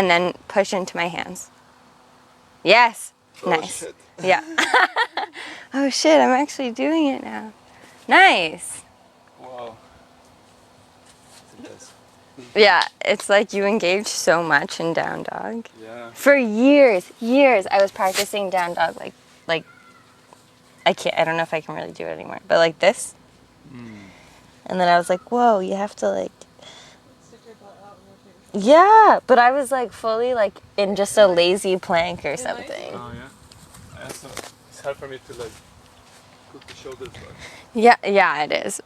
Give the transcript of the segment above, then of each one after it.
and then push into my hands. Yes. Oh, Nice. shit. Yeah. Oh shit, I'm actually doing it now. Nice. Wow. It's intense. Yeah, it's like you engage so much in down dog. Yeah. For years, I was practicing down dog like I don't know if I can really do it anymore, but like this. And then I was like, whoa, you have to like, yeah, but I was like fully like in just a lazy plank or something. Oh, yeah. So it's hard for me to like put the shoulders back. Yeah, it is.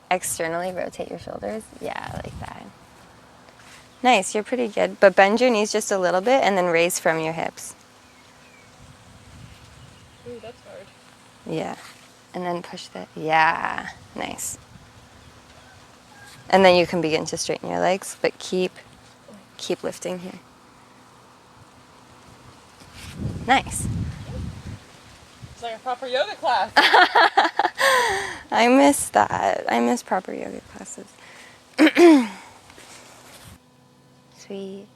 Externally rotate your shoulders. Yeah, like that. Nice, you're pretty good. But bend your knees just a little bit and then raise from your hips. Ooh, that's hard. Yeah. And then push that. Yeah, nice. And then you can begin to straighten your legs, but keep lifting here. Nice. It's like a proper yoga class. I miss that. I miss proper yoga classes. Sweet.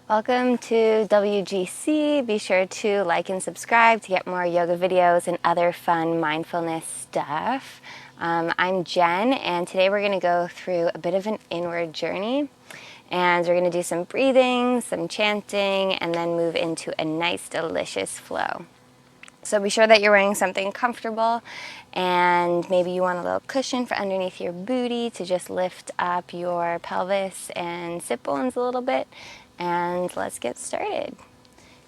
Welcome to WGC. Be sure to like and subscribe to get more yoga videos and other fun mindfulness stuff. I'm Jen, and today we're going to go through a bit of an inward journey. And we're going to do some breathing, some chanting, and then move into a nice, delicious flow. So be sure that you're wearing something comfortable, and maybe you want a little cushion for underneath your booty to just lift up your pelvis and sit bones a little bit, and let's get started.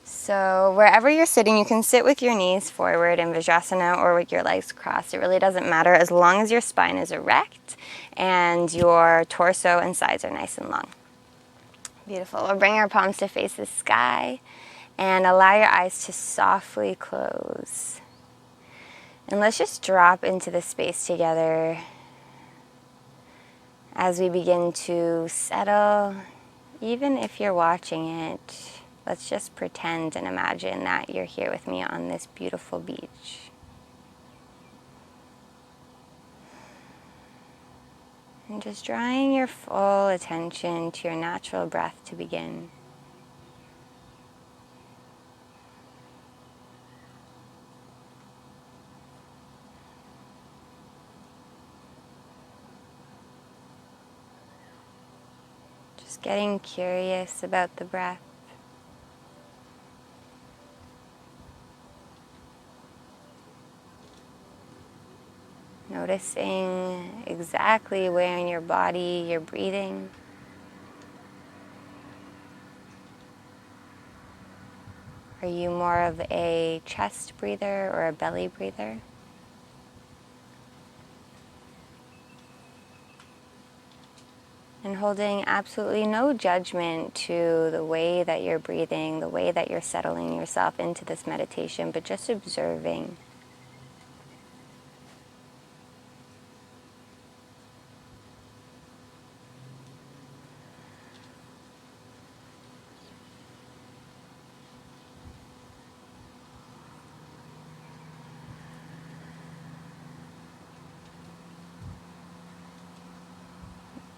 So wherever you're sitting, you can sit with your knees forward in Vajrasana or with your legs crossed. It really doesn't matter as long as your spine is erect and your torso and sides are nice and long. Beautiful. We'll bring our palms to face the sky and allow your eyes to softly close. And let's just drop into the space together as we begin to settle. Even if you're watching it, let's just pretend and imagine that you're here with me on this beautiful beach. And just drawing your full attention to your natural breath to begin. Just getting curious about the breath. Noticing exactly where in your body you're breathing. Are you more of a chest breather or a belly breather? And holding absolutely no judgment to the way that you're breathing, the way that you're settling yourself into this meditation, but just observing.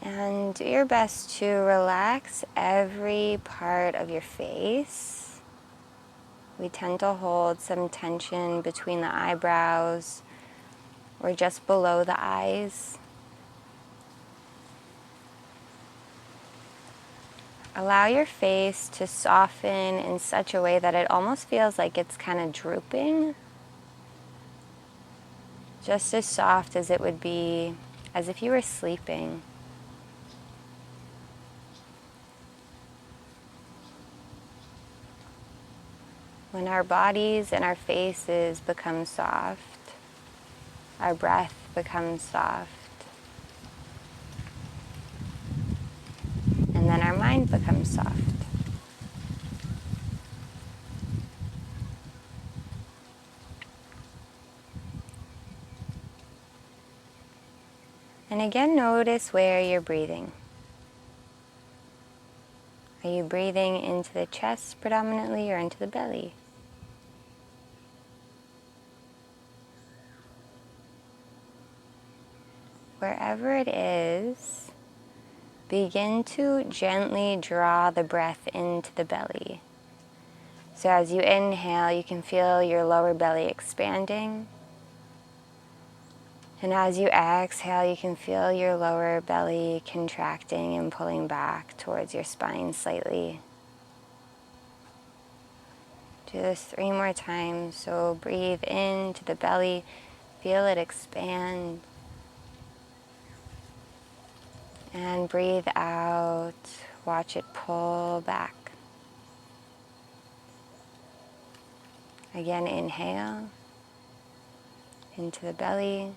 And do your best to relax every part of your face. We tend to hold some tension between the eyebrows or just below the eyes. Allow your face to soften in such a way that it almost feels like it's kind of drooping. Just as soft as it would be as if you were sleeping. When our bodies and our faces become soft, our breath becomes soft, and then our mind becomes soft. And again, notice where you're breathing. Are you breathing into the chest predominantly or into the belly? Wherever it is, begin to gently draw the breath into the belly. So as you inhale, you can feel your lower belly expanding. And as you exhale, you can feel your lower belly contracting and pulling back towards your spine slightly. Do this 3 more times. So breathe into the belly, feel it expand. And breathe out, watch it pull back. Again, inhale into the belly.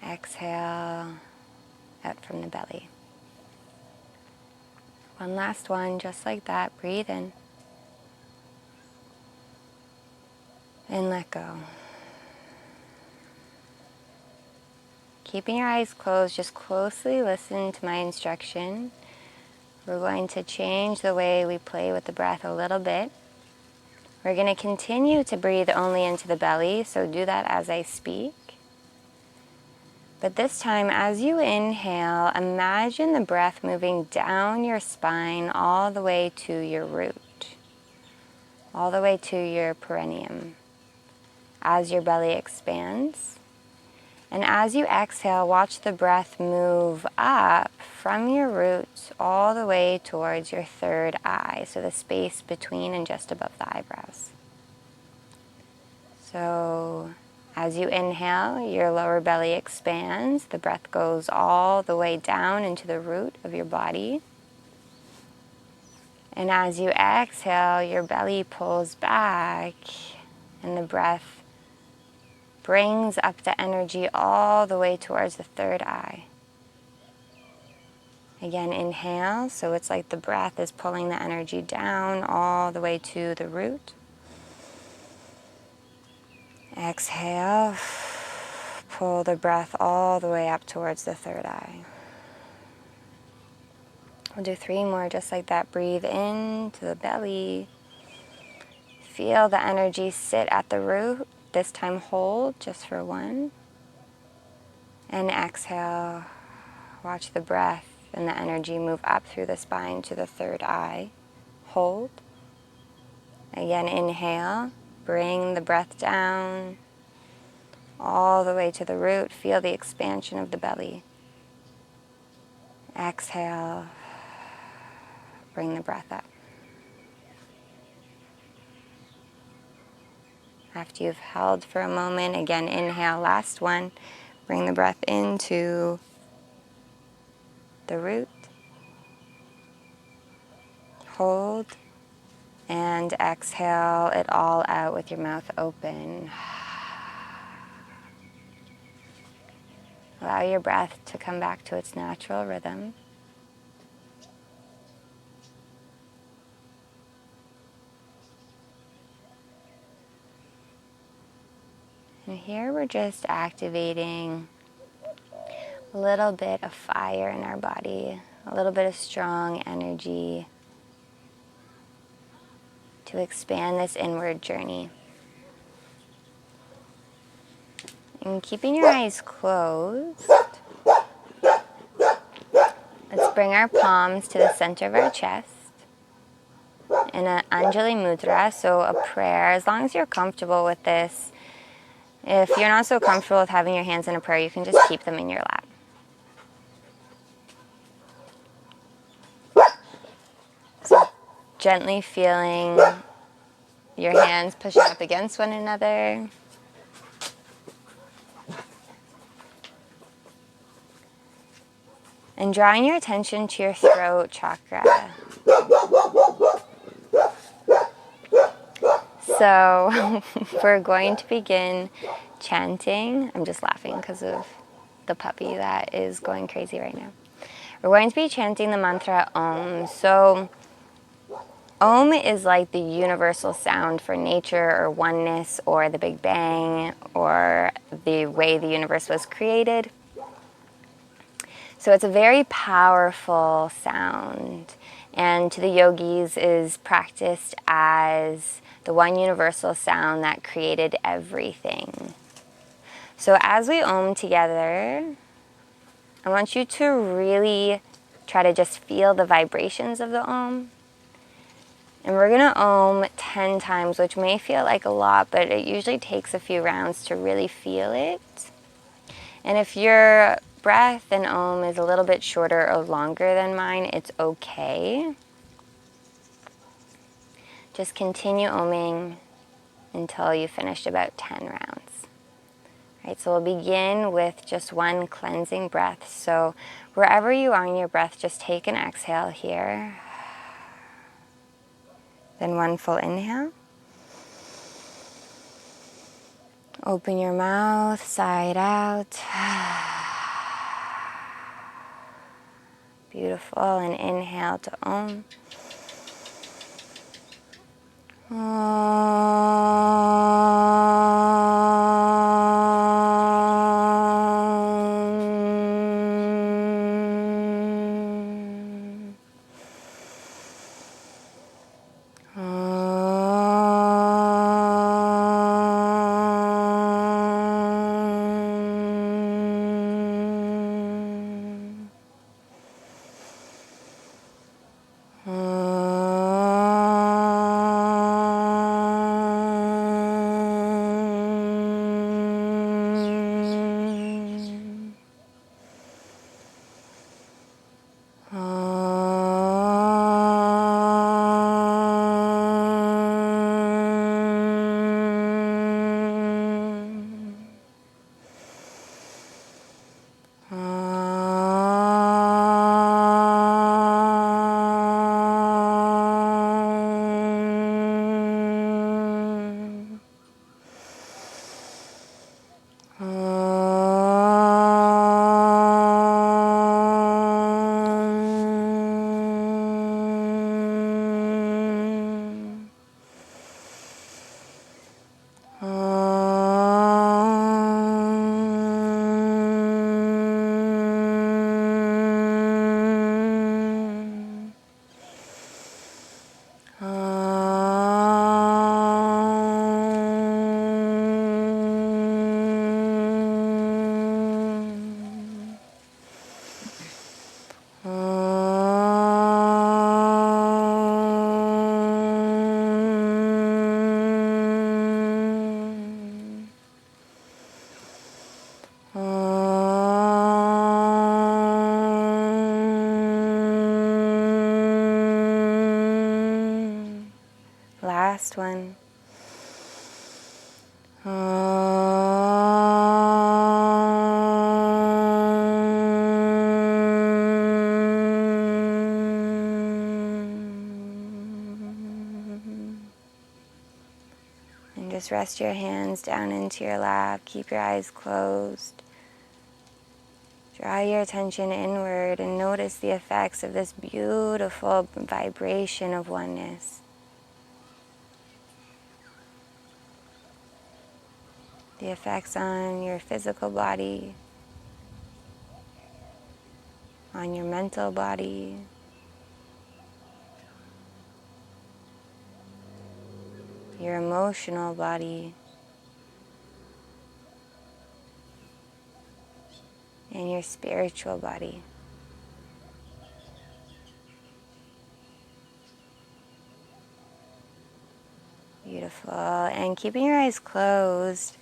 Exhale out from the belly. One last one, just like that. Breathe in. And let go. Keeping your eyes closed, just closely listen to my instruction. We're going to change the way we play with the breath a little bit. We're going to continue to breathe only into the belly, so do that as I speak. But this time, as you inhale, imagine the breath moving down your spine all the way to your root, all the way to your perineum, as your belly expands. And as you exhale, watch the breath move up from your roots all the way towards your third eye, so the space between and just above the eyebrows. So as you inhale, your lower belly expands. The breath goes all the way down into the root of your body. And as you exhale, your belly pulls back and the breath brings up the energy all the way towards the third eye. Again, inhale, so it's like the breath is pulling the energy down all the way to the root. Exhale, pull the breath all the way up towards the third eye. We'll do 3 more just like that. Breathe into the belly. Feel the energy sit at the root. This time hold just for 1. And exhale. Watch the breath and the energy move up through the spine to the third eye. Hold. Again, inhale. Bring the breath down all the way to the root. Feel the expansion of the belly. Exhale. Bring the breath up. After you've held for a moment, again, inhale, last one. Bring the breath into the root. Hold. And exhale it all out with your mouth open. Allow your breath to come back to its natural rhythm. And here we're just activating a little bit of fire in our body, a little bit of strong energy to expand this inward journey. And keeping your eyes closed, let's bring our palms to the center of our chest in an Anjali Mudra, so a prayer. As long as you're comfortable with this, if you're not so comfortable with having your hands in a prayer, you can just keep them in your lap. So gently feeling your hands pushing up against one another. And drawing your attention to your throat chakra. So we're going to begin chanting. I'm just laughing because of the puppy that is going crazy right now. We're going to be chanting the mantra Om. So Om is like the universal sound for nature or oneness or the Big Bang or the way the universe was created. So it's a very powerful sound, and to the yogis is practiced as the one universal sound that created everything. So as we Om together, I want you to really try to just feel the vibrations of the Om. And we're going to Om 10 times, which may feel like a lot, but it usually takes a few rounds to really feel it. And if your breath in Om is a little bit shorter or longer than mine, it's okay. Just continue Oming until you finished about 10 rounds. All right, so we'll begin with just one cleansing breath. So wherever you are in your breath, just take an exhale here. Then one full inhale. Open your mouth, sigh it out. Beautiful, and inhale to Om. Last one. And just rest your hands down into your lap. Keep your eyes closed. Draw your attention inward and notice the effects of this beautiful vibration of oneness. The effects on your physical body, on your mental body, your emotional body, and your spiritual body. Beautiful. And keeping your eyes closed,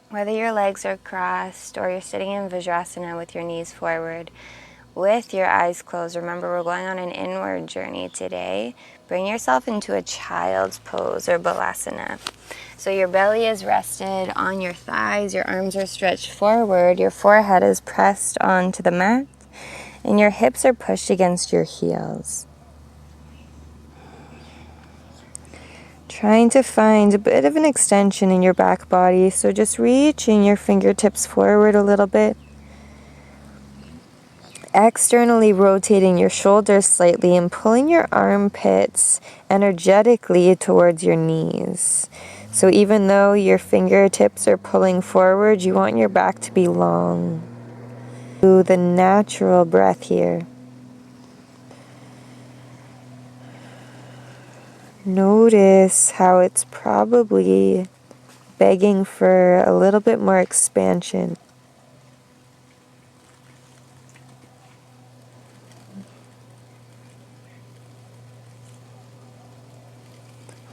whether your legs are crossed or you're sitting in Vajrasana with your knees forward, with your eyes closed, remember we're going on an inward journey today. Bring yourself into a child's pose or Balasana. So your belly is rested on your thighs, your arms are stretched forward, your forehead is pressed onto the mat, and your hips are pushed against your heels. Trying to find a bit of an extension in your back body, so just reaching your fingertips forward a little bit. Externally rotating your shoulders slightly and pulling your armpits energetically towards your knees. So even though your fingertips are pulling forward, you want your back to be long. Do the natural breath here. Notice how it's probably begging for a little bit more expansion.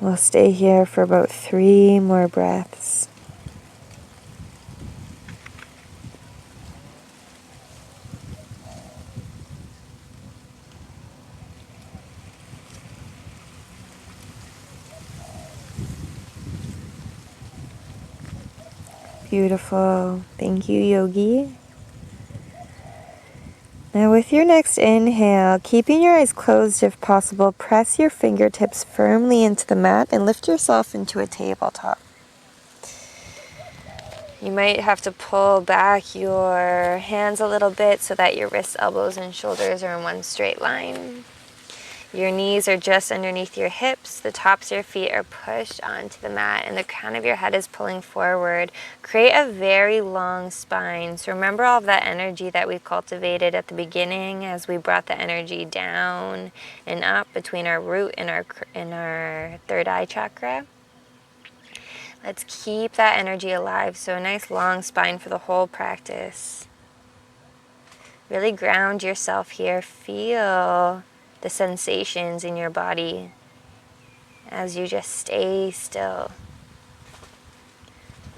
We'll stay here for about 3 more breaths. Beautiful. Thank you, Yogi. Now with your next inhale, keeping your eyes closed if possible, press your fingertips firmly into the mat and lift yourself into a tabletop. You might have to pull back your hands a little bit so that your wrists, elbows, and shoulders are in one straight line. Your knees are just underneath your hips, the tops of your feet are pushed onto the mat, and the crown of your head is pulling forward. Create a very long spine. So remember all of that energy that we cultivated at the beginning as we brought the energy down and up between our root and our third eye chakra. Let's keep that energy alive. So a nice long spine for the whole practice. Really ground yourself here. Feel the sensations in your body as you just stay still.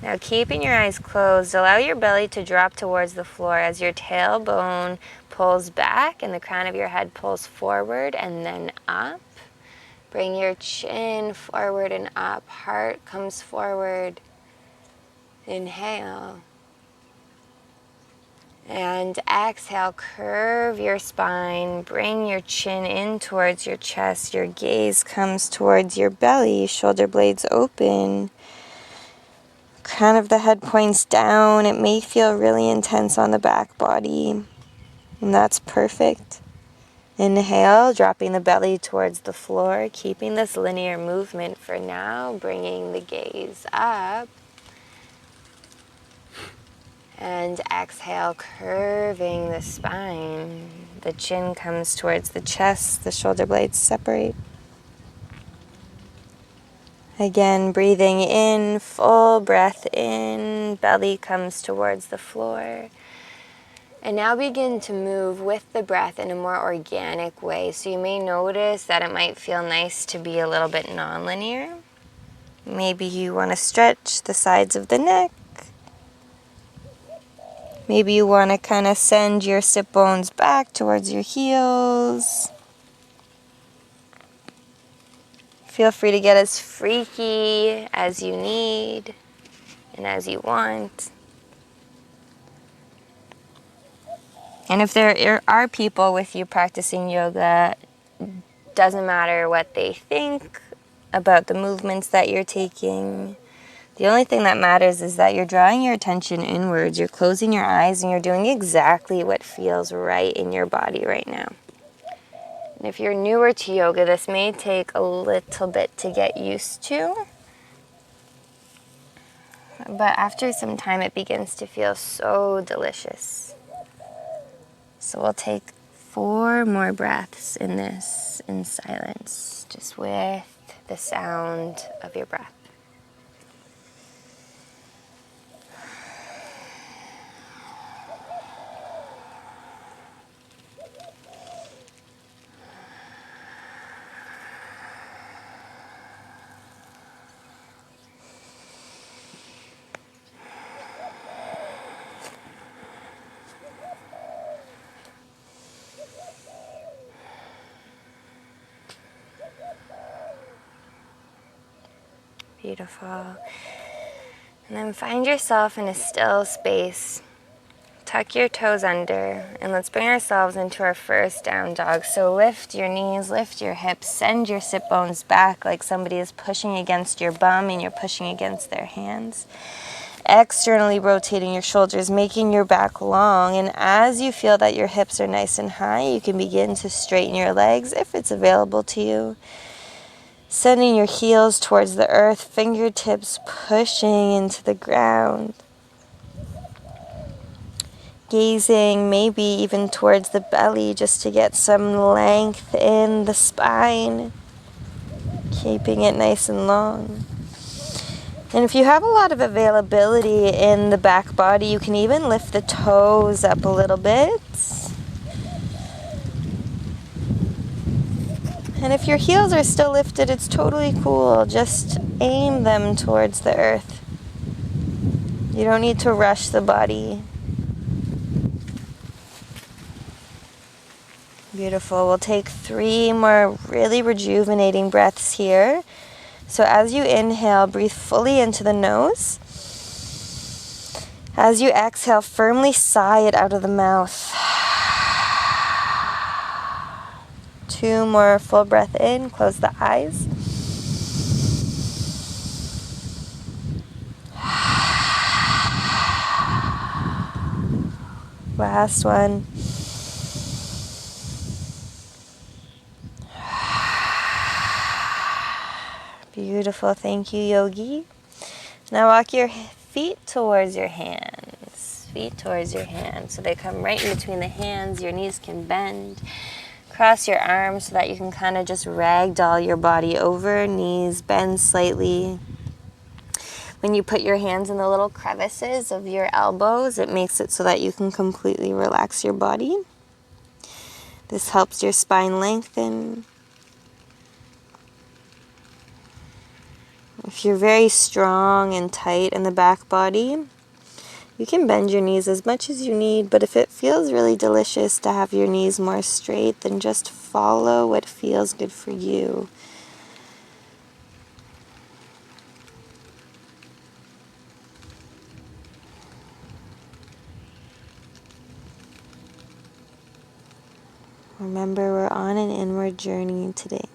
Now keeping your eyes closed, allow your belly to drop towards the floor as your tailbone pulls back and the crown of your head pulls forward and then up. Bring your chin forward and up, heart comes forward. Inhale. And exhale, curve your spine, bring your chin in towards your chest, your gaze comes towards your belly, shoulder blades open, crown of the head points down. It may feel really intense on the back body, and that's perfect. Inhale, dropping the belly towards the floor, keeping this linear movement for now, bringing the gaze up. And exhale, curving the spine. The chin comes towards the chest, the shoulder blades separate. Again, breathing in, full breath in, belly comes towards the floor. And now begin to move with the breath in a more organic way. So you may notice that it might feel nice to be a little bit non-linear. Maybe you want to stretch the sides of the neck. Maybe you want to kind of send your sit bones back towards your heels. Feel free to get as freaky as you need and as you want. And if there are people with you practicing yoga, doesn't matter what they think about the movements that you're taking. The only thing that matters is that you're drawing your attention inwards, you're closing your eyes, and you're doing exactly what feels right in your body right now. And if you're newer to yoga, this may take a little bit to get used to. But after some time, it begins to feel so delicious. So we'll take 4 more breaths in this, in silence, just with the sound of your breath. Beautiful. And then find yourself in a still space. Tuck your toes under, and let's bring ourselves into our first down dog. So lift your knees, lift your hips, send your sit bones back like somebody is pushing against your bum and you're pushing against their hands. Externally rotating your shoulders, making your back long, and as you feel that your hips are nice and high, you can begin to straighten your legs if it's available to you. Sending your heels towards the earth, fingertips pushing into the ground. Gazing maybe even towards the belly just to get some length in the spine. Keeping it nice and long. And if you have a lot of availability in the back body, you can even lift the toes up a little bit. And if your heels are still lifted, it's totally cool. Just aim them towards the earth. You don't need to rush the body. Beautiful. We'll take 3 more really rejuvenating breaths here. So as you inhale, breathe fully into the nose. As you exhale, firmly sigh it out of the mouth. 2 more full breath in. Close the eyes. Last one. Beautiful. Thank you, Yogi. Now walk your feet towards your hands. Feet towards your hands. So they come right in between the hands. Your knees can bend. Cross your arms so that you can kind of just ragdoll your body over. Knees bend slightly. When you put your hands in the little crevices of your elbows, it makes it so that you can completely relax your body. This helps your spine lengthen. If you're very strong and tight in the back body, you can bend your knees as much as you need, but if it feels really delicious to have your knees more straight, then just follow what feels good for you. Remember, we're on an inward journey today.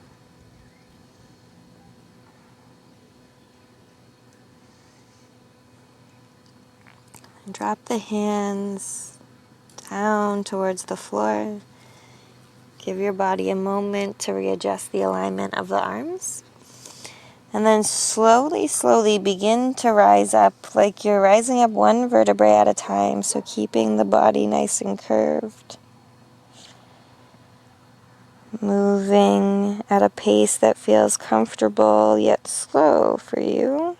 And drop the hands down towards the floor. Give your body a moment to readjust the alignment of the arms. And then slowly, slowly begin to rise up like you're rising up 1 vertebrae at a time. So keeping the body nice and curved. Moving at a pace that feels comfortable yet slow for you.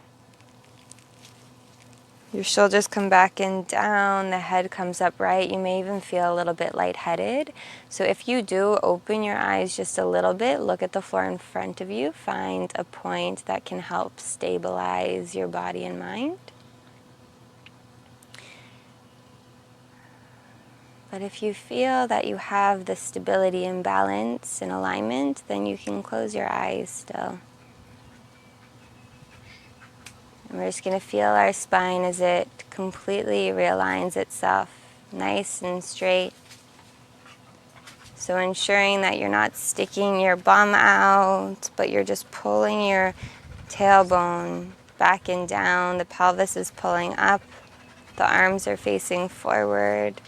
Your shoulders come back and down, the head comes up right. You may even feel a little bit lightheaded. So if you do, open your eyes just a little bit, look at the floor in front of you, find a point that can help stabilize your body and mind. But if you feel that you have the stability and balance and alignment, then you can close your eyes still. And we're just going to feel our spine as it completely realigns itself, nice and straight. So ensuring that you're not sticking your bum out, but you're just pulling your tailbone back and down. The pelvis is pulling up. The arms are facing forward.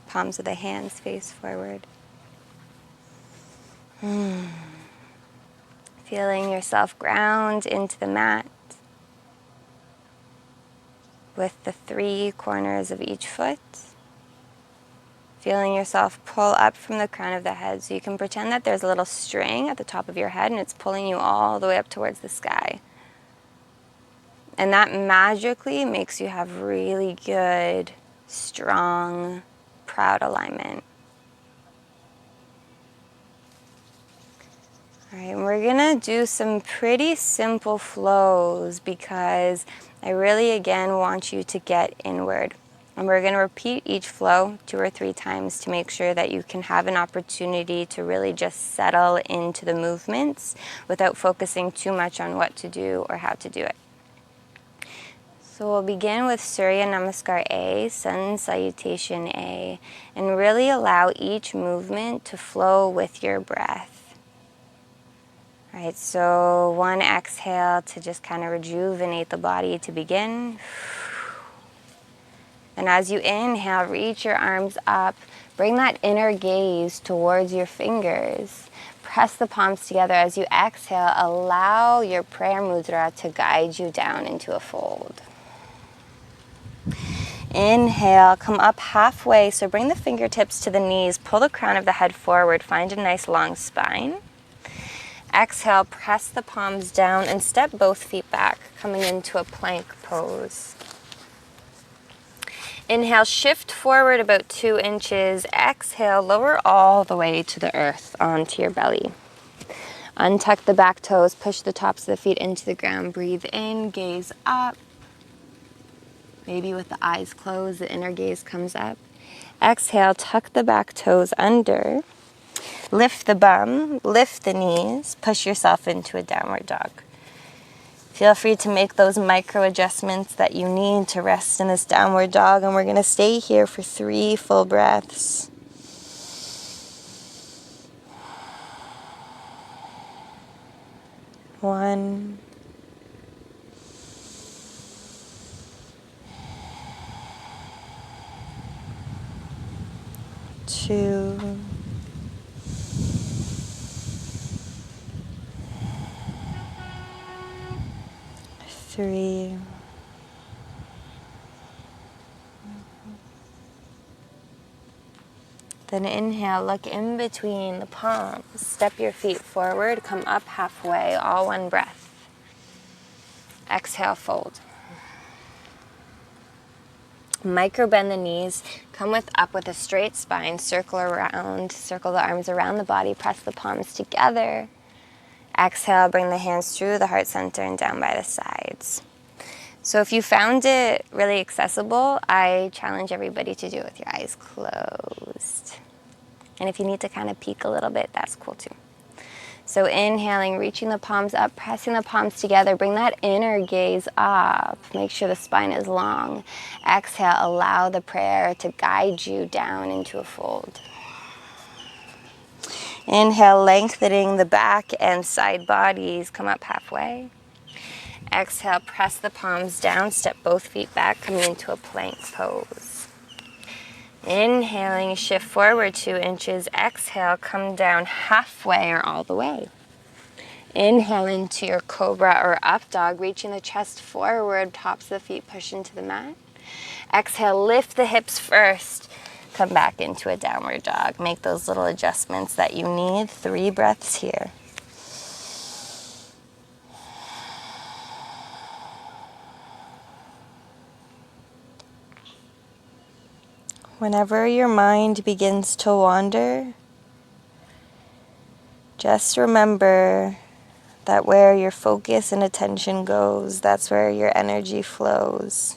Palms of the hands face forward. Feeling yourself ground into the mat with the 3 corners of each foot. Feeling yourself pull up from the crown of the head. So you can pretend that there's a little string at the top of your head and it's pulling you all the way up towards the sky. And that magically makes you have really good, strong, proud alignment. All right, and we're gonna do some pretty simple flows because I really, again, want you to get inward. And we're gonna repeat each flow 2 or 3 times to make sure that you can have an opportunity to really just settle into the movements without focusing too much on what to do or how to do it. So we'll begin with Surya Namaskar A, Sun Salutation A, and really allow each movement to flow with your breath. All right, so 1 exhale to just kind of rejuvenate the body to begin. And as you inhale, reach your arms up. Bring that inner gaze towards your fingers. Press the palms together. As you exhale, allow your prayer mudra to guide you down into a fold. Inhale, come up halfway. So bring the fingertips to the knees. Pull the crown of the head forward. Find a nice long spine. Exhale, press the palms down and step both feet back, coming into a plank pose. Inhale, shift forward about 2 inches. Exhale, lower all the way to the earth onto your belly. Untuck the back toes, push the tops of the feet into the ground. Breathe in, gaze up. Maybe with the eyes closed, the inner gaze comes up. Exhale, tuck the back toes under. Lift the bum, lift the knees, push yourself into a downward dog. Feel free to make those micro adjustments that you need to rest in this downward dog, and we're going to stay here for 3 full breaths. 1, 2, 3. Then inhale, look in between the palms. Step your feet forward, come up halfway, all one breath. Exhale, fold. Micro bend the knees, come up with a straight spine, circle around, circle the arms around the body, press the palms together. Exhale, bring the hands through the heart center and down by the sides. So if you found it really accessible, I challenge everybody to do it with your eyes closed. And if you need to kind of peek a little bit, that's cool too. So inhaling, reaching the palms up, pressing the palms together, bring that inner gaze up. Make sure the spine is long. Exhale, allow the prayer to guide you down into a fold. Inhale, lengthening the back and side bodies, come up halfway. Exhale, press the palms down, step both feet back, coming into a plank pose. Inhaling, shift forward 2 inches. Exhale, come down halfway or all the way. Inhale into your cobra or up dog, reaching the chest forward, tops of the feet push into the mat. Exhale, lift the hips first. Come back into a downward dog. Make those little adjustments that you need. 3 breaths here. Whenever your mind begins to wander, just remember that where your focus and attention goes, that's where your energy flows.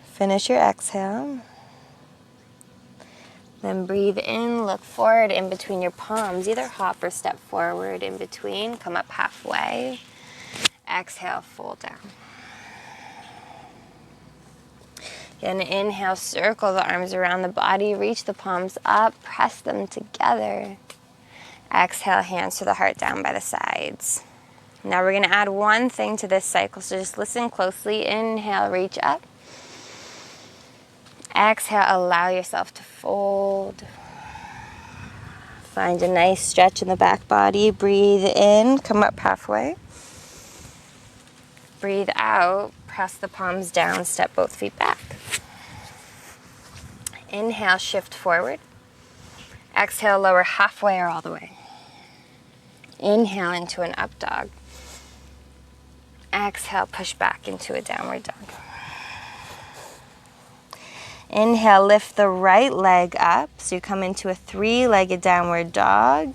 Finish your exhale. Then breathe in, look forward in between your palms. Either hop or step forward in between. Come up halfway. Exhale, fold down. Again, inhale, circle the arms around the body. Reach the palms up, press them together. Exhale, hands to the heart, down by the sides. Now we're going to add one thing to this cycle, so just listen closely. Inhale, reach up. Exhale, allow yourself to fold. Find a nice stretch in the back body. Breathe in, come up halfway. Breathe out, press the palms down, step both feet back. Inhale, shift forward. Exhale, lower halfway or all the way. Inhale into an up dog. Exhale, push back into a downward dog. Inhale, lift the right leg up, so you come into a 3-legged downward dog.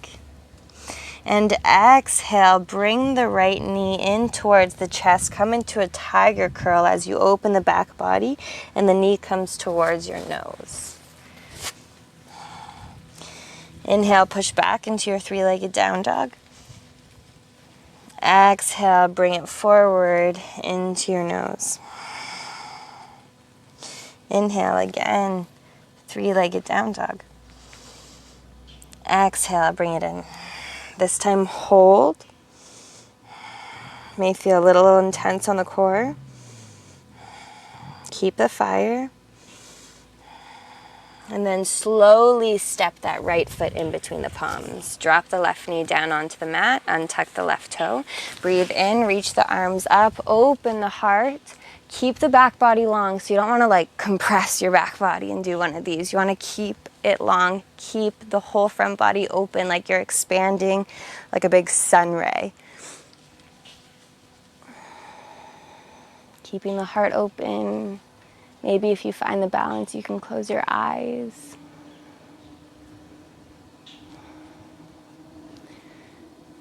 And exhale, bring the right knee in towards the chest. Come into a tiger curl as you open the back body and the knee comes towards your nose. Inhale, push back into your 3-legged down dog. Exhale, bring it forward into your nose. Inhale again, 3-legged down dog. Exhale, bring it in. This time hold. May feel a little intense on the core. Keep the fire. And then slowly step that right foot in between the palms. Drop the left knee down onto the mat, untuck the left toe. Breathe in, reach the arms up, open the heart. Keep the back body long, so you don't want to like compress your back body and do one of these. You want to keep it long, keep the whole front body open like you're expanding like a big sun ray. Keeping the heart open. Maybe if you find the balance, you can close your eyes.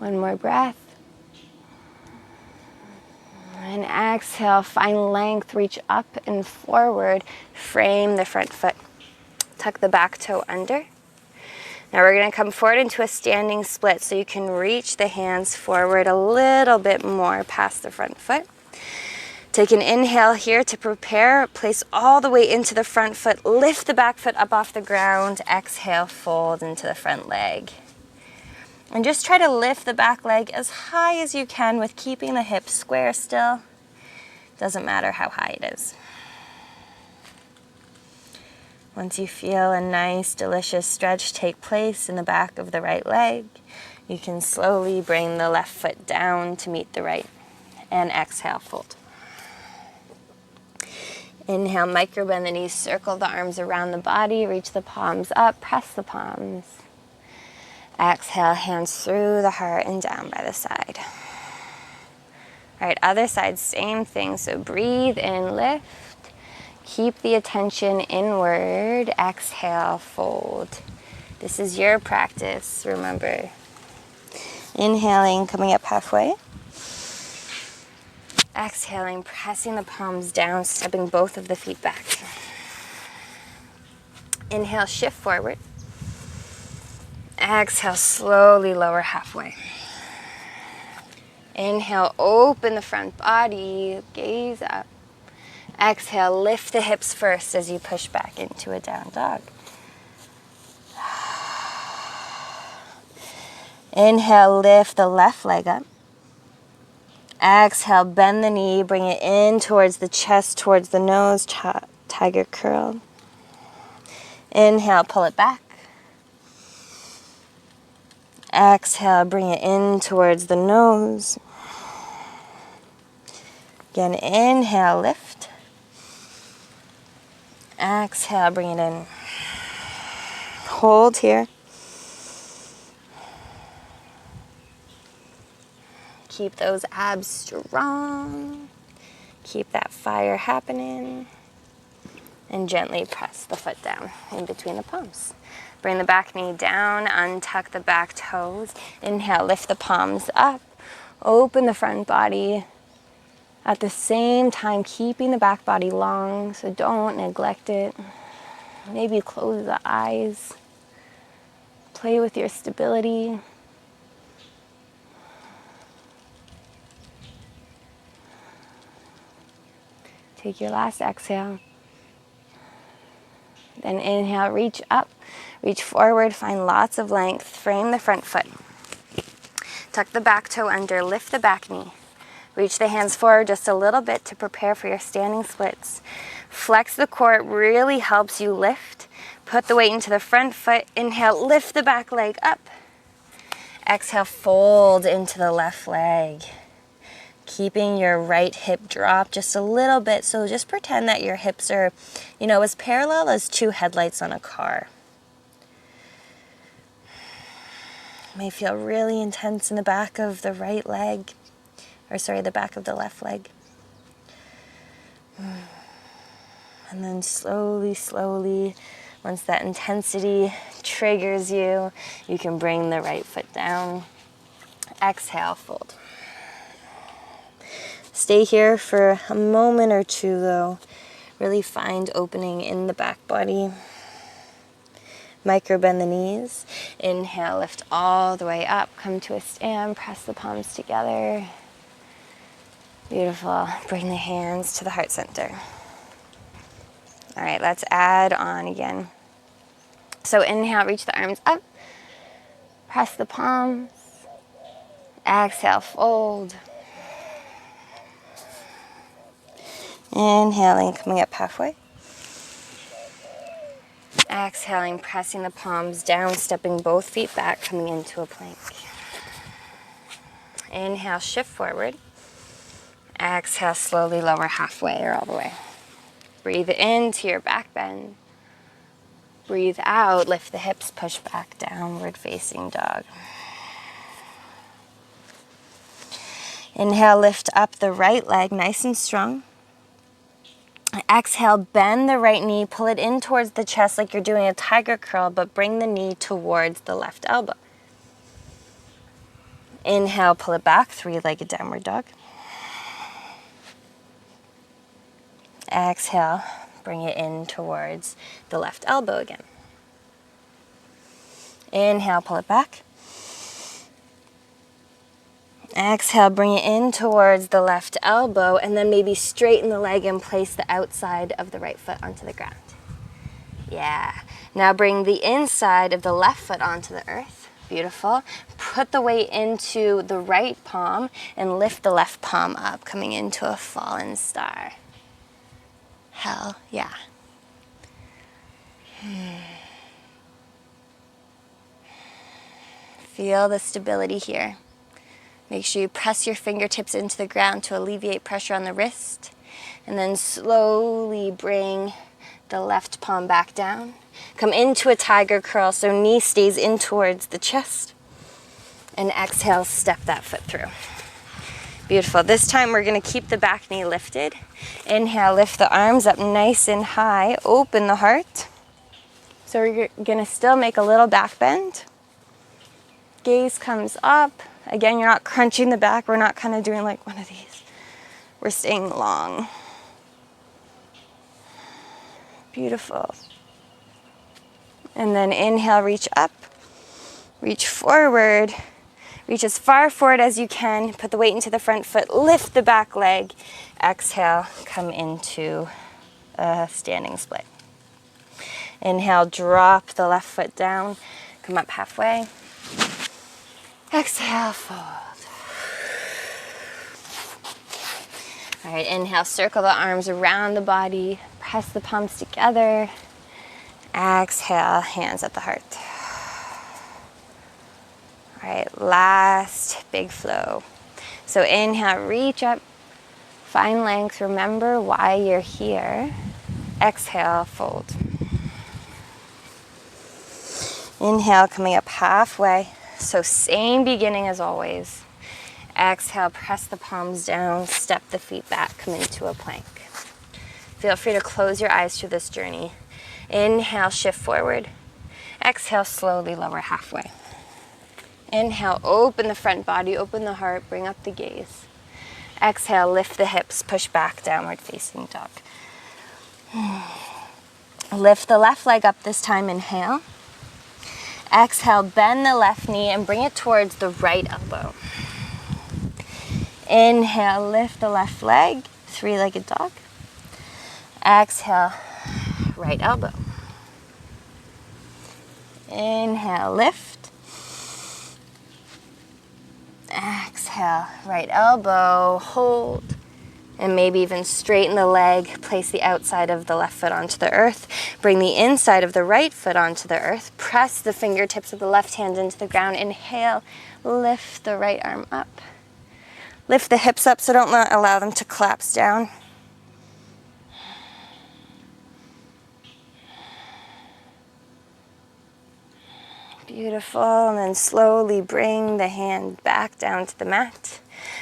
One more breath. And exhale, find length, reach up and forward. Frame the front foot. Tuck the back toe under. Now we're going to come forward into a standing split, so you can reach the hands forward a little bit more past the front foot. Take an inhale here to prepare. Place all the weight into the front foot. Lift the back foot up off the ground. Exhale, fold into the front leg. And just try to lift the back leg as high as you can with keeping the hips square still. Doesn't matter how high it is. Once you feel a nice, delicious stretch take place in the back of the right leg, you can slowly bring the left foot down to meet the right. And exhale, fold. Inhale, micro bend the knees, circle the arms around the body, reach the palms up, press the palms. Exhale, hands through the heart and down by the side. All right, other side, same thing. So breathe in, lift. Keep the attention inward. Exhale, fold. This is your practice, remember. Inhaling, coming up halfway. Exhaling, pressing the palms down, stepping both of the feet back. Inhale, shift forward. Exhale, slowly lower halfway. Inhale, open the front body, gaze up. Exhale, lift the hips first as you push back into a down dog. Inhale, lift the left leg up. Exhale, bend the knee, bring it in towards the chest, towards the nose, tiger curl. Inhale, pull it back. Exhale, bring it in towards the nose. Again, inhale, lift. Exhale, bring it in. Hold here. Keep those abs strong. Keep that fire happening. And gently press the foot down in between the palms. Bring the back knee down, untuck the back toes. Inhale, lift the palms up. Open the front body. At the same time, keeping the back body long, so don't neglect it. Maybe close the eyes. Play with your stability. Take your last exhale. Then inhale, reach up, reach forward, find lots of length, frame the front foot. Tuck the back toe under, lift the back knee. Reach the hands forward just a little bit to prepare for your standing splits. Flex the core, it really helps you lift. Put the weight into the front foot. Inhale, lift the back leg up. Exhale, fold into the left leg. Keeping your right hip drop just a little bit. So just pretend that your hips are, as parallel as two headlights on a car. May feel really intense in the back of the right leg. The back of the left leg. And then slowly, once that intensity triggers you, you can bring the right foot down. Exhale, fold. Stay here for a moment or two though. Really find opening in the back body. Micro bend the knees. Inhale, lift all the way up. Come to a stand, press the palms together. Beautiful. Bring the hands to the heart center. All right, let's add on again. So inhale, reach the arms up. Press the palms. Exhale, fold. Inhaling, coming up halfway. Exhaling, pressing the palms down, stepping both feet back, coming into a plank. Inhale, shift forward. Exhale, slowly lower halfway or all the way. Breathe into your back bend. Breathe out, lift the hips, push back, downward facing dog. Inhale, lift up the right leg, nice and strong. Exhale, bend the right knee, pull it in towards the chest like you're doing a tiger curl, but bring the knee towards the left elbow. Inhale, pull it back, three-legged downward dog. Exhale, bring it in towards the left elbow again. Inhale, pull it back. Exhale, bring it in towards the left elbow, and then maybe straighten the leg and place the outside of the right foot onto the ground. Yeah. Now bring the inside of the left foot onto the earth. Beautiful. Put the weight into the right palm and lift the left palm up, coming into a fallen star. Hell yeah. Feel the stability here. Make sure you press your fingertips into the ground to alleviate pressure on the wrist. And then slowly bring the left palm back down. Come into a tiger curl so knee stays in towards the chest. And exhale, step that foot through. Beautiful. This time we're going to keep the back knee lifted. Inhale, lift the arms up nice and high. Open the heart. So we're going to still make a little back bend. Gaze comes up. Again, you're not crunching the back. We're not kind of doing like one of these. We're staying long. Beautiful. And then inhale, reach up. Reach forward. Reach as far forward as you can. Put the weight into the front foot. Lift the back leg. Exhale, come into a standing split. Inhale, drop the left foot down. Come up halfway. Exhale, fold. All right, inhale, circle the arms around the body. Press the palms together. Exhale, hands at the heart. All right, last big flow. So inhale, reach up, find length. Remember why you're here. Exhale, fold. Inhale, coming up halfway. So same beginning as always. Exhale, press the palms down, step the feet back, come into a plank. Feel free to close your eyes through this journey. Inhale, shift forward. Exhale, slowly lower halfway. Inhale, open the front body, open the heart, bring up the gaze. Exhale, lift the hips, push back, downward facing dog. Lift the left leg up this time, inhale. Exhale, bend the left knee and bring it towards the right elbow. Inhale, lift the left leg, three-legged dog. Exhale, right elbow. Inhale, lift. Exhale, right elbow, hold. And maybe even straighten the leg, place the outside of the left foot onto the earth, bring the inside of the right foot onto the earth, press the fingertips of the left hand into the ground, inhale, lift the right arm up. Lift the hips up so don't allow them to collapse down. Beautiful, and then slowly bring the hand back down to the mat.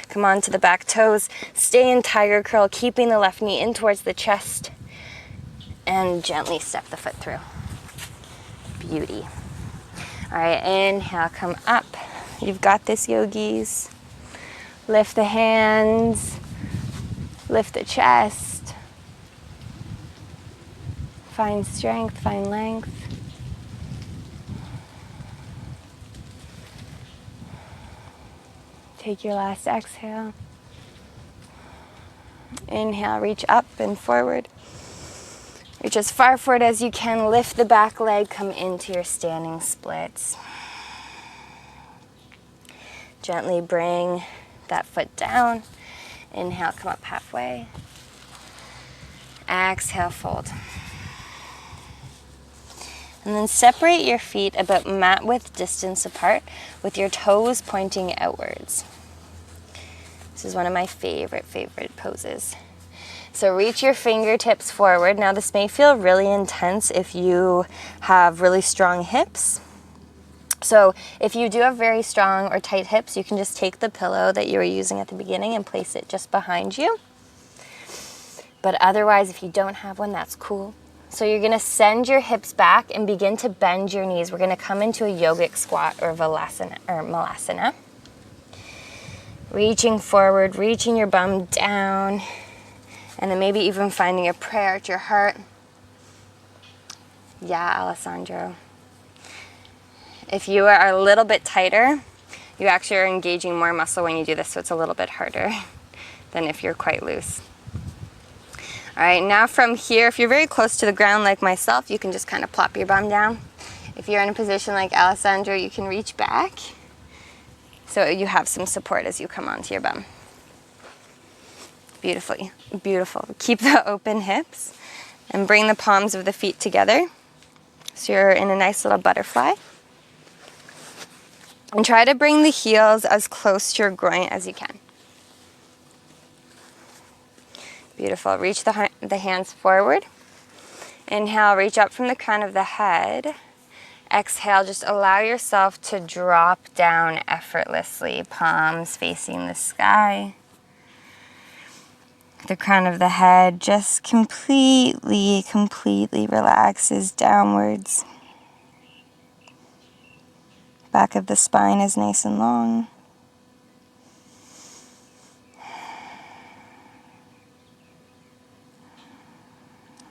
Come on to the back toes. Stay in tiger curl, keeping the left knee in towards the chest. And gently step the foot through. Beauty. All right, inhale, come up. You've got this, yogis. Lift the hands. Lift the chest. Find strength, find length. Take your last exhale. Inhale, reach up and forward. Reach as far forward as you can. Lift the back leg, come into your standing splits. Gently bring that foot down. Inhale, come up halfway. Exhale, fold. And then separate your feet about mat width distance apart with your toes pointing outwards. This is one of my favorite poses. So reach your fingertips forward. Now this may feel really intense if you have really strong hips. So if you do have very strong or tight hips, you can just take the pillow that you were using at the beginning and place it just behind you. But otherwise, if you don't have one, that's cool. So you're gonna send your hips back and begin to bend your knees. We're gonna come into a yogic squat or malasana. Reaching forward, reaching your bum down, and then maybe even finding a prayer at your heart. Yeah, Alessandro. If you are a little bit tighter, you actually are engaging more muscle when you do this, so it's a little bit harder than if you're quite loose. All right, now from here, if you're very close to the ground like myself, you can just kind of plop your bum down. If you're in a position like Alessandro, you can reach back so you have some support as you come onto your bum. Beautifully, beautiful. Keep the open hips and bring the palms of the feet together so you're in a nice little butterfly. And try to bring the heels as close to your groin as you can. Beautiful. Reach the hands forward. Inhale, reach up from the crown of the head. Exhale, just allow yourself to drop down effortlessly, palms facing the sky. The crown of the head just completely relaxes downwards. Back of the spine is nice and long.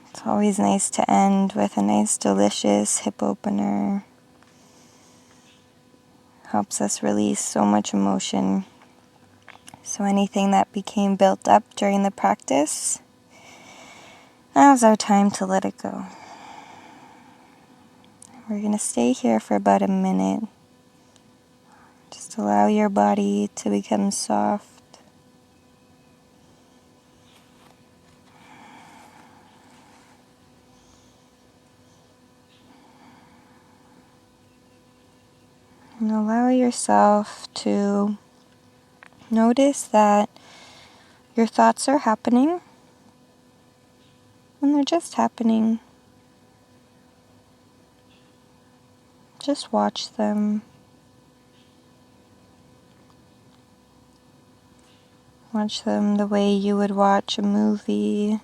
It's always nice to end with a nice delicious hip opener. Helps us release so much emotion. So anything that became built up during the practice, now's our time to let it go. We're going to stay here for about a minute. Just allow your body to become soft. And allow yourself to notice that your thoughts are happening, and they're just happening. Just watch them. Watch them the way you would watch a movie.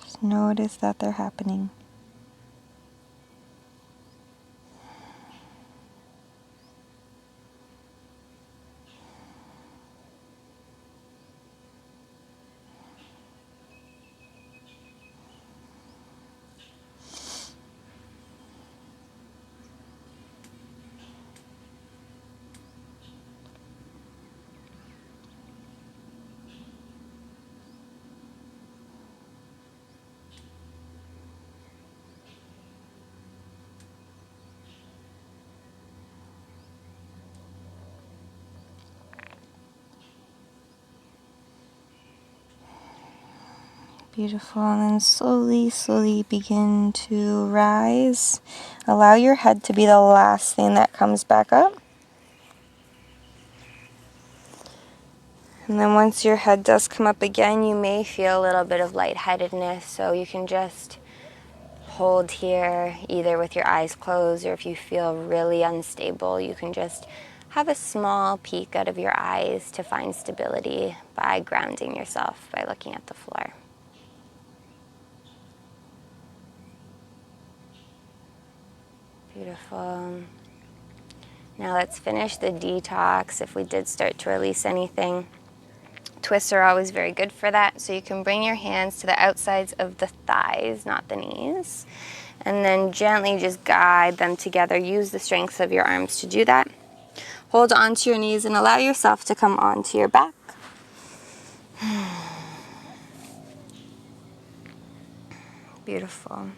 Just notice that they're happening. Beautiful, and then slowly begin to rise. Allow your head to be the last thing that comes back up. And then once your head does come up again, you may feel a little bit of lightheadedness, so you can just hold here, either with your eyes closed, or if you feel really unstable, you can just have a small peek out of your eyes to find stability by grounding yourself, by looking at the floor. Beautiful. Now let's finish the detox. If we did start to release anything, twists are always very good for that. So you can bring your hands to the outsides of the thighs, not the knees, and then gently just guide them together. Use the strength of your arms to do that. Hold onto your knees and allow yourself to come onto your back. Beautiful.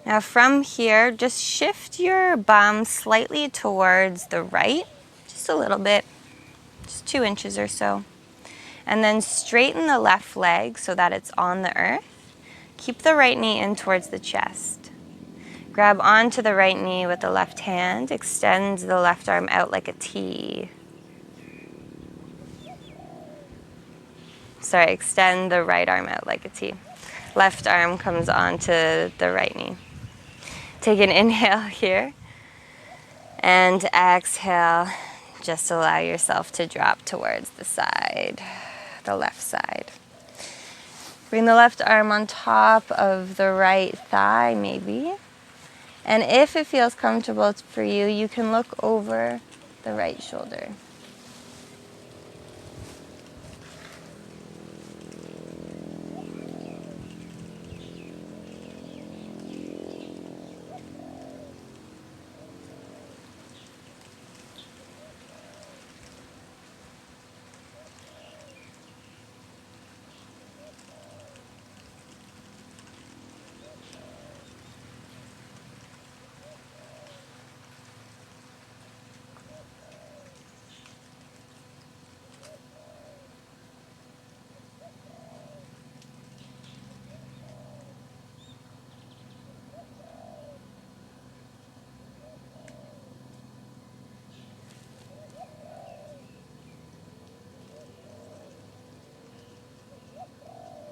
Now from here, just shift your bum slightly towards the right, just a little bit, just 2 inches or so. And then straighten the left leg so that it's on the earth. Keep the right knee in towards the chest. Grab onto the right knee with the left hand, extend the left arm out like a T. Sorry, extend the right arm out like a T. Left arm comes onto the right knee. Take an inhale here, and exhale. Just allow yourself to drop towards the side, the left side. Bring the left arm on top of the right thigh, maybe, And if it feels comfortable for you, you can look over the right shoulder.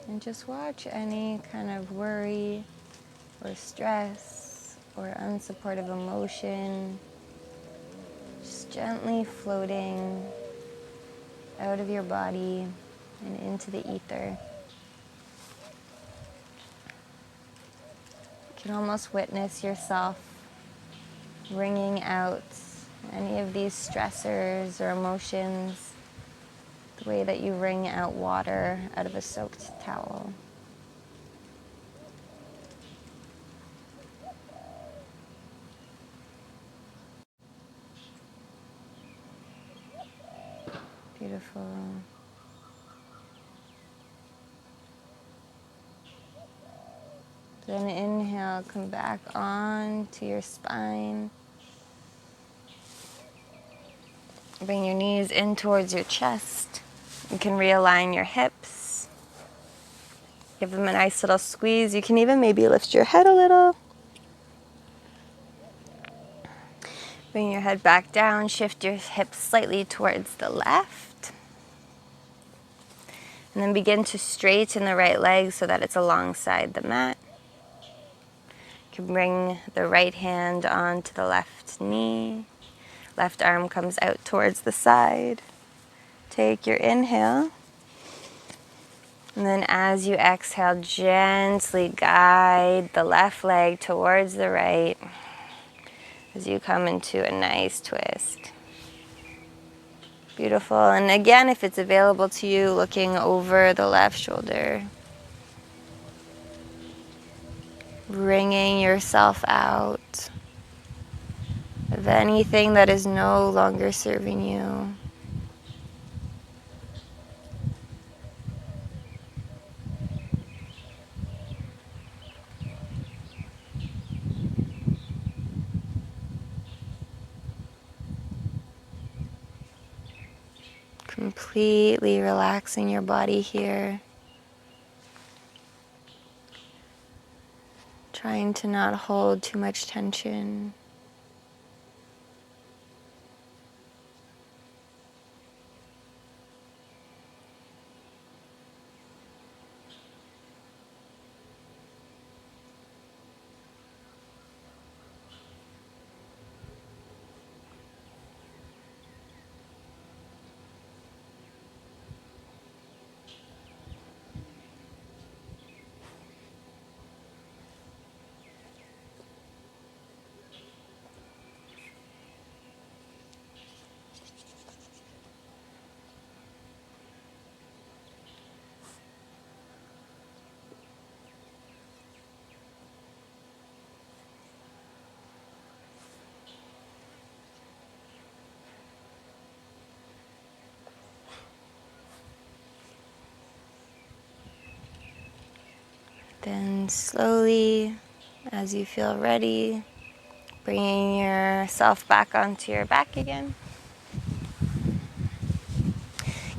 And just watch any kind of worry or stress or unsupportive emotion just gently floating out of your body and into the ether. You can almost witness yourself wringing out any of these stressors or emotions the way that you wring out water out of a soaked towel. Beautiful. Then inhale, come back on to your spine. Bring your knees in towards your chest. You can realign your hips. Give them a nice little squeeze. You can even maybe lift your head a little. Bring your head back down. Shift your hips slightly towards the left. And then begin to straighten the right leg so that it's alongside the mat. You can bring the right hand onto the left knee. Left arm comes out towards the side. Take your inhale. And then as you exhale, gently guide the left leg towards the right as you come into a nice twist. Beautiful. And again, if it's available to you, looking over the left shoulder. Wringing yourself out of anything that is no longer serving you. Completely relaxing your body here. Trying to not hold too much tension. Then slowly, as you feel ready, bringing yourself back onto your back again.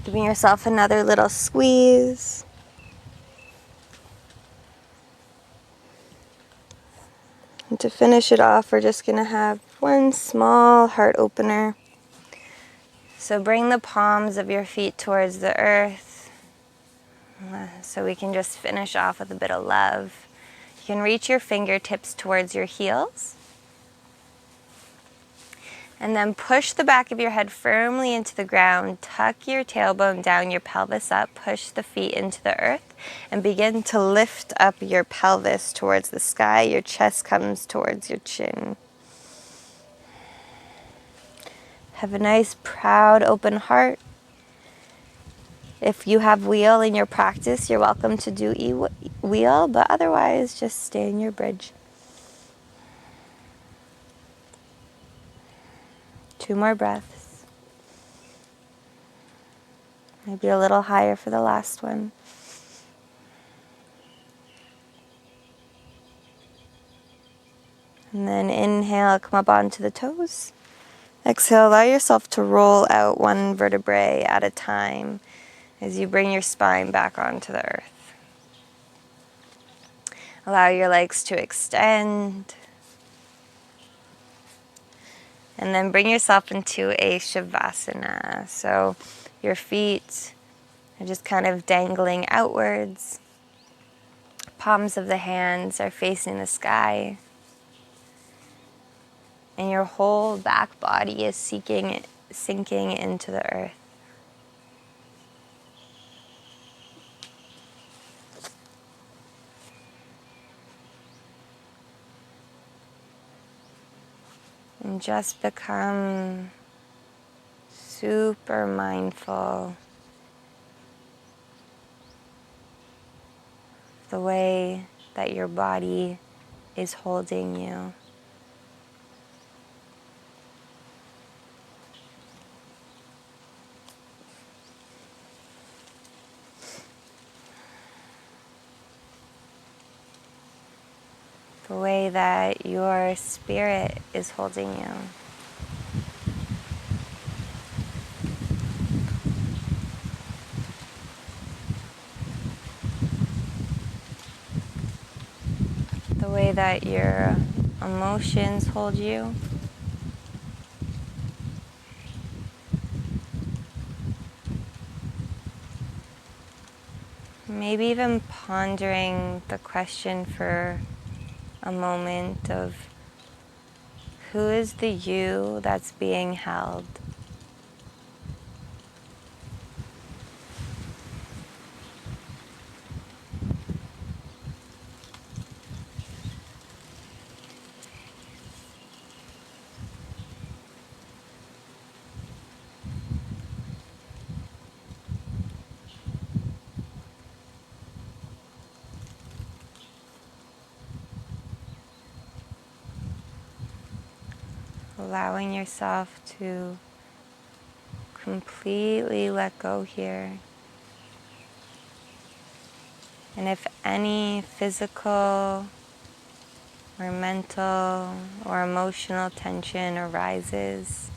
Giving yourself another little squeeze. And to finish it off, we're just going to have one small heart opener. So bring the palms of your feet towards the earth. So we can just finish off with a bit of love. You can reach your fingertips towards your heels. And then push the back of your head firmly into the ground. Tuck your tailbone down, your pelvis up. Push the feet into the earth. and begin to lift up your pelvis towards the sky. Your chest comes towards your chin. Have a nice, proud, open heart. If you have wheel in your practice, you're welcome to do wheel, but otherwise just stay in your bridge. 2 more breaths. Maybe a little higher for the last one. And then inhale, come up onto the toes. Exhale, allow yourself to roll out 1 vertebrae at a time as you bring your spine back onto the earth. Allow your legs to extend. And then bring yourself into a Shavasana. So your feet are just kind of dangling outwards. Palms of the hands are facing the sky. And your whole back body is sinking into the earth. And just become super mindful of the way that your body is holding you. The way that your spirit is holding you. The way that your emotions hold you. Maybe even pondering the question for a moment of who is the you that's being held? Allowing yourself to completely let go here. And if any physical or mental or emotional tension arises,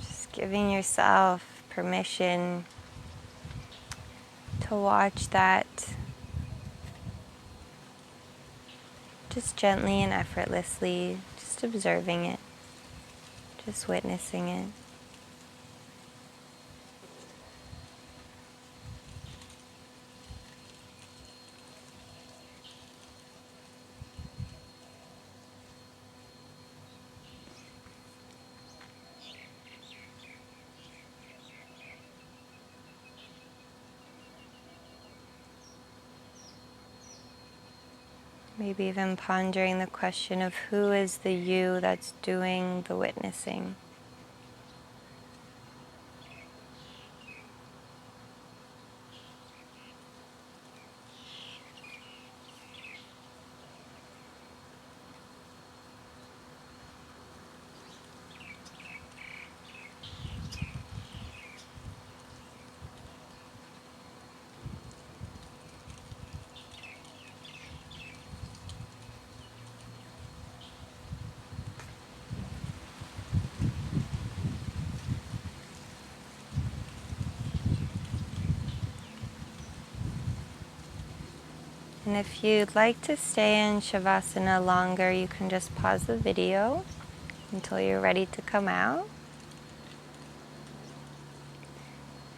just giving yourself permission to watch that just gently and effortlessly, just observing it, just witnessing it. Maybe even pondering the question of who is the you that's doing the witnessing. And if you'd like to stay in Shavasana longer, you can just pause the video until you're ready to come out.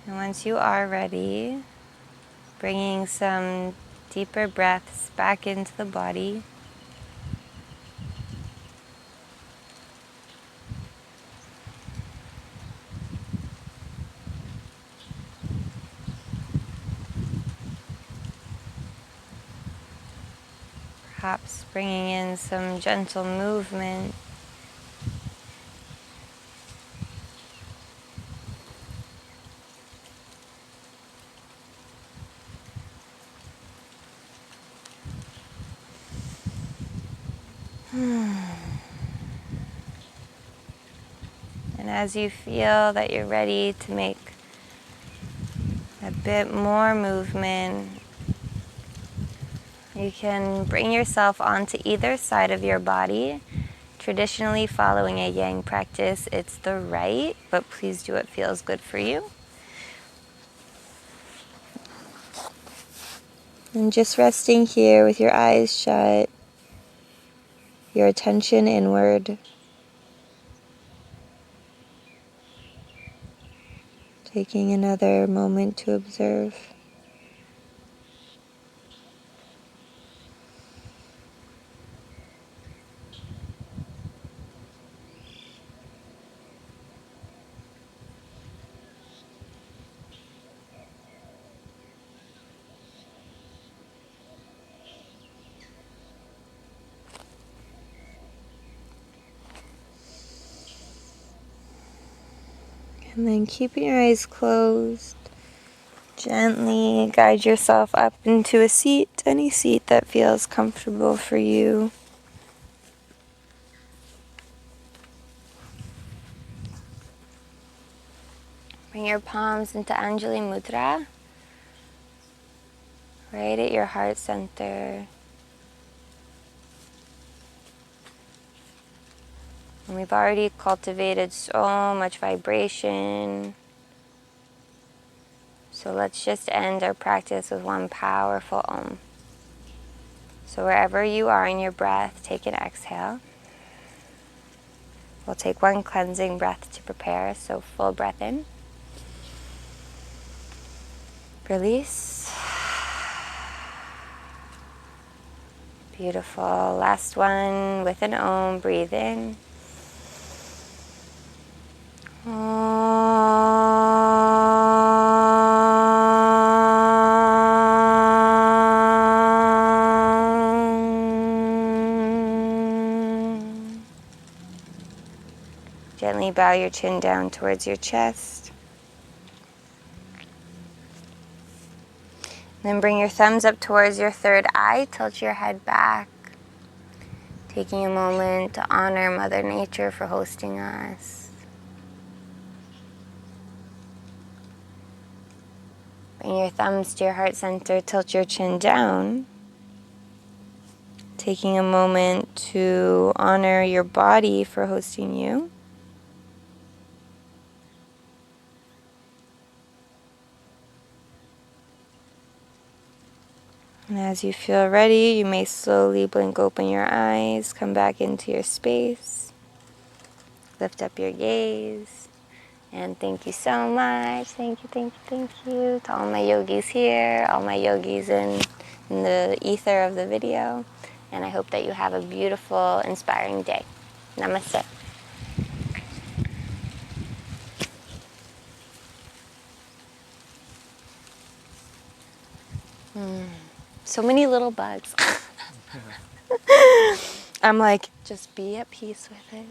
And once you are ready, bringing some deeper breaths back into the body. Perhaps bringing in some gentle movement. And as you feel that you're ready to make a bit more movement, you can bring yourself onto either side of your body. Traditionally, following a yang practice, it's the right, but please do what feels good for you. And just resting here with your eyes shut, your attention inward. Taking another moment to observe. And then keeping your eyes closed, gently guide yourself up into a seat, any seat that feels comfortable for you. Bring your palms into Anjali Mudra, right at your heart center. And we've already cultivated so much vibration. So let's just end our practice with one powerful Om. So wherever you are in your breath, take an exhale. We'll take one cleansing breath to prepare. So full breath in. Release. Beautiful. Last one with an Om. Breathe in. Gently bow your chin down towards your chest. Then bring your thumbs up towards your third eye. Tilt your head back. Taking a moment to honor Mother Nature for hosting us. Bring your thumbs to your heart center. Tilt your chin down. Taking a moment to honor your body for hosting you. And as you feel ready, you may slowly blink open your eyes, come back into your space, lift up your gaze, and thank you so much. Thank you, thank you, thank you to all my yogis here, all my yogis in the ether of the video, and I hope that you have a beautiful, inspiring day. Namaste. So many little bugs. I'm like, just be at peace with it.